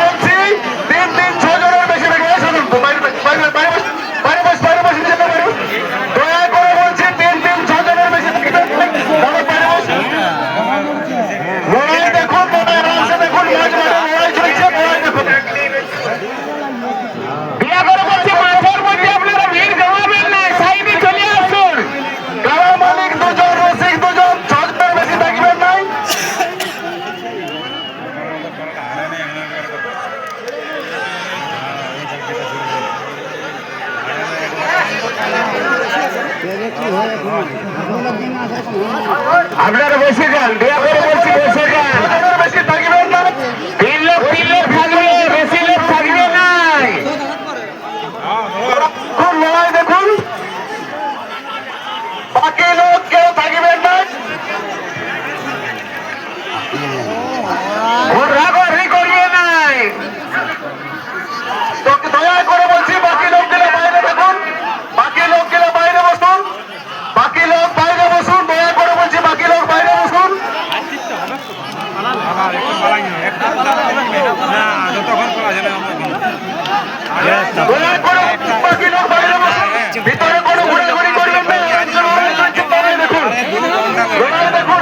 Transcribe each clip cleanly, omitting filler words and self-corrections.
বলছি 3-3-6 জনের বেশি থেকে শুনুন তো বাইরে বসে যেতে পারো। দয়া করে বলছি 3-3-6 জনের বেশি থেকে লড়াই দেখুন, দেখুন লড়াই চলছে, লড়াই দেখুন। মালিক দুজন, রসিক দুজন, 6 জনের বেশি থাকবেন নাই। আপনারা বসে যান, দয়া করে বলছি বসে যান, বেশি থাকবেন না। 3 লোক থাকবে, বেশি লোক থাকবে নাই। খুব লড়াই দেখুন, বাকি লোক কেউ থাকবেন না। ঘোরাঘুরি করবে নাই। তোকে দয়া করে বলছি বাকি লোকগুলো বাইরে দেখুন, বাকি লোকগুলো বাইরে বসুন, বাকি লোক বাইরে বসুন, দয়া করে বলছি বাকি লোক বাইরে বসুন। দয়া করে বাকি লোক বাইরে বসুন, ভিতরে কোনো ঘোরাঘুরি করবেন না। দেখুন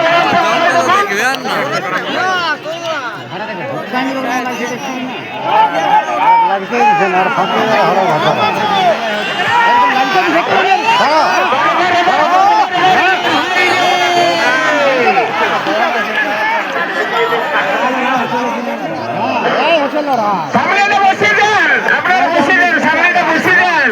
সামনে বসে যান, আপনারা বসে যান, সামনে বসে যান।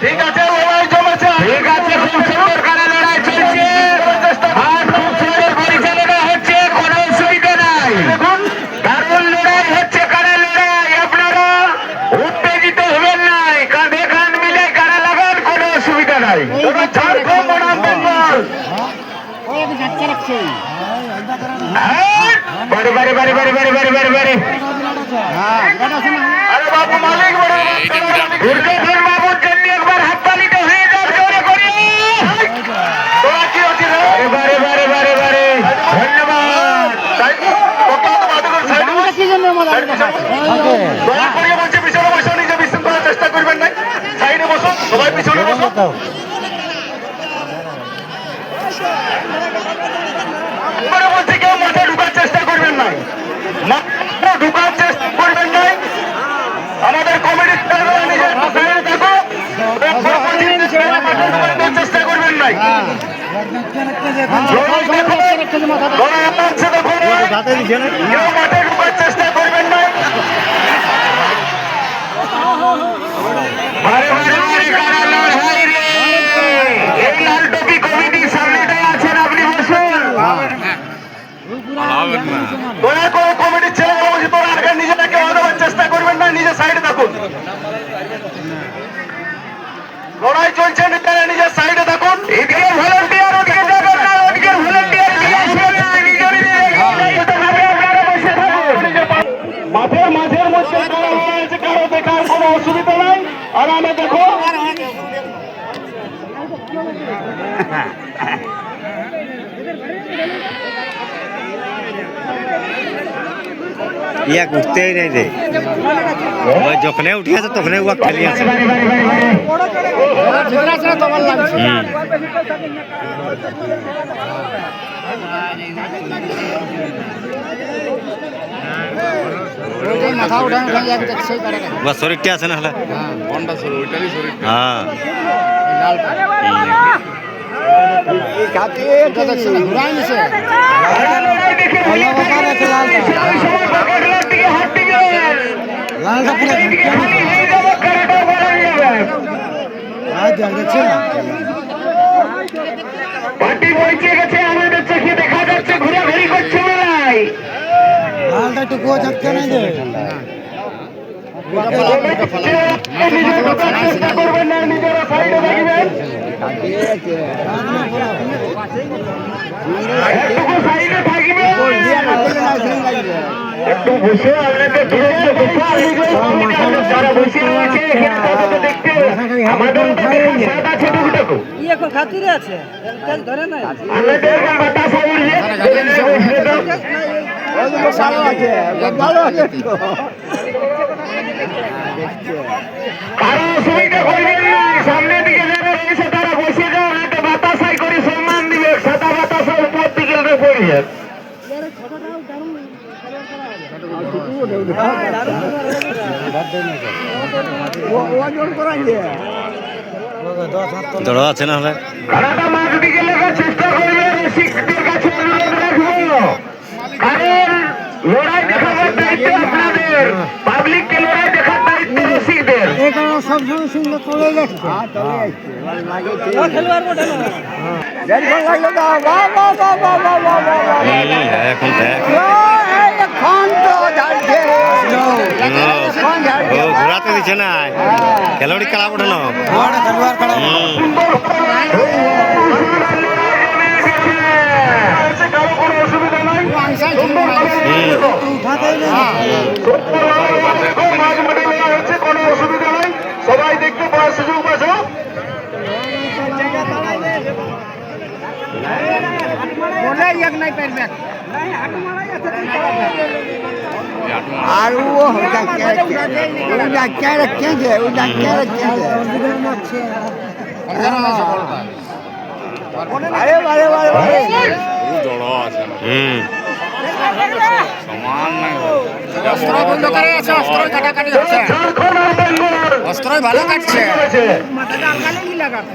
ঠিক আছে, লড়াই জমেছে, ঠিক আছে, খুব সুন্দর করে লড়াই চলছে আর খুব সুন্দর পরিচালনা হচ্ছে, কোনো অসুবিধা নাই। দেখুন দারুণ লড়াই হচ্ছে, কারা লড়াই, আপনারা উত্তেজিত হবেন নাই, কাঁধে কাঁধ মিলে কারা লাগান, কোনো অসুবিধা নাই। ঝাড়খণ্ড বনাম বেঙ্গল, বারে বারে বারে বারে বারে বারে বারে বারে আরে বাবু মালিক দুর্গাধর বাবুর জন্য একবার হাততালিতে হয়ে যান জোরে করে। বারে বারে বারে বারে ধন্যবাদ। দয়া করে বলছে পিছনে বসে, নিজে বিশ্রাম করার চেষ্টা করবেন না, সাইডে বসুন, সবাই পিছনে বসুন। বলছি কেউ মাঠে ঢুকার চেষ্টা করবেন নাই, মাঠে ঢুকার চেষ্টা করবেন নাই। আমাদের কমিটির নিজের সাইডে থাকো, চেষ্টা করবেন নাই। কেউ মাঠে ঢুকার চেষ্টা করবেন নাই। এই লাল টপি কমিটির সামনেটাই আছেন, আপনি বসুন। দয়া করে কমিটির ছেলেরা বলছি তোরা আগে নিজেটাকে বাঁধাবার চেষ্টা করবেন না, নিজের সাইডে থাকুন। লড়াই চলছে, নিজের সাইডে থাকুন। এদিকে ভলান্টিয়ার, ওদিকে যাবেন না, ওদিকে ভলান্টিয়ার মাঠের মধ্যে কারো দেখার কোনো অসুবিধা নাই। আরামে দেখো, ইয়া উঠতেই নাই রে, ওই যখন উঠে আছে তখন ও খেলি আছে। মাথা উঠানো বা শরীরটা আছে না হলে, হ্যাঁ ঘুরাই নিছে পার্টি পৌঁছে গেছে, আমাদের চোখে দেখা যাচ্ছে ঘোরাঘুরি করছে মেলায়। লালটা একটু কুয়া যাচ্ছে না যে করবেন না, নিজেরা সাইডে থাকবেন, একটু সাইডে থাকবেন, একটু বসে আপনাকে যারা বসে রয়েছে দেখতে আমাদের আছে মাহাতো ইয়ে কোন খাতিরে আছে তেল ধরে নাই আমরা দেখলাম বাতাস উড়িয়ে কারো অসুবিধা করবেন না সামনের দিকে যারা রয়েছে তারা বসে যাও না তো বাতাসাই করে সম্মান দিবে সাদা বাতাসা উপর দিকে পড়িয়ে জড়ো আছে না হলে কারাটা মাছ দিকে লেখার চেষ্টা করবে রসিকদের কাছে অনুরোধ রাখবো কারণ লড়াই দেখাবার দায়িত্ব আপনাদের পাবলিককে লড়াই দেখার দায়িত্ব রসিকদের এখানে সবসময় সুন্দর চলে যাচ্ছে খেলোয়াড় বটে না এখন দেখ ও ঘোরাতে দিচ্ছে না খেলোয়াড়ি খেলা ওঠানো কারো কোনো অসুবিধা নাই মাঝ মাঠে নেওয়া হচ্ছে কোনো অসুবিধা নাই সবাই দেখতে পাওয়ার সুযোগ পাচ্ছ আর ও क्या रखेंगे अरे बारे बारे बारे অস্ত্র বন্ধ করে আছে অস্ত্র কাটাকাটি হচ্ছে ঝাড়খণ্ড আর বেঙ্গল অস্ত্র ভালো কাটছে মাথাটা আলগালে কি লাগাবে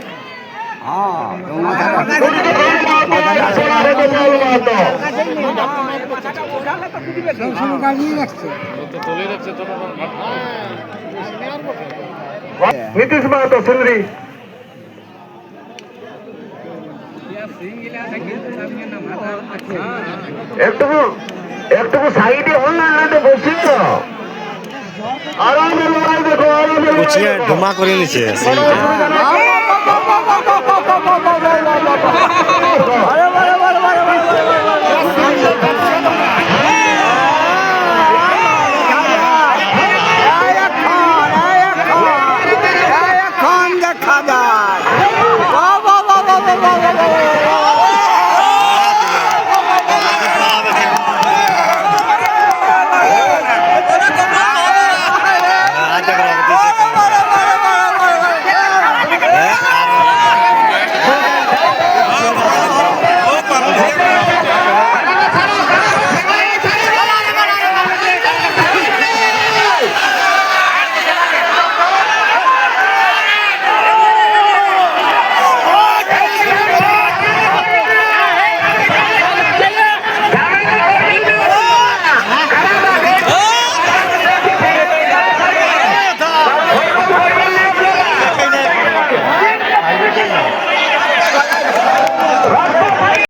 নীতিশ মাহাতো সুন্দরী একটু সাইডে হন না তো বসি তো আরামে লড়াই দেখো আরামে কুচিয়ে ডুমা করে নিচ্ছে কোনো অসুবিধা নাই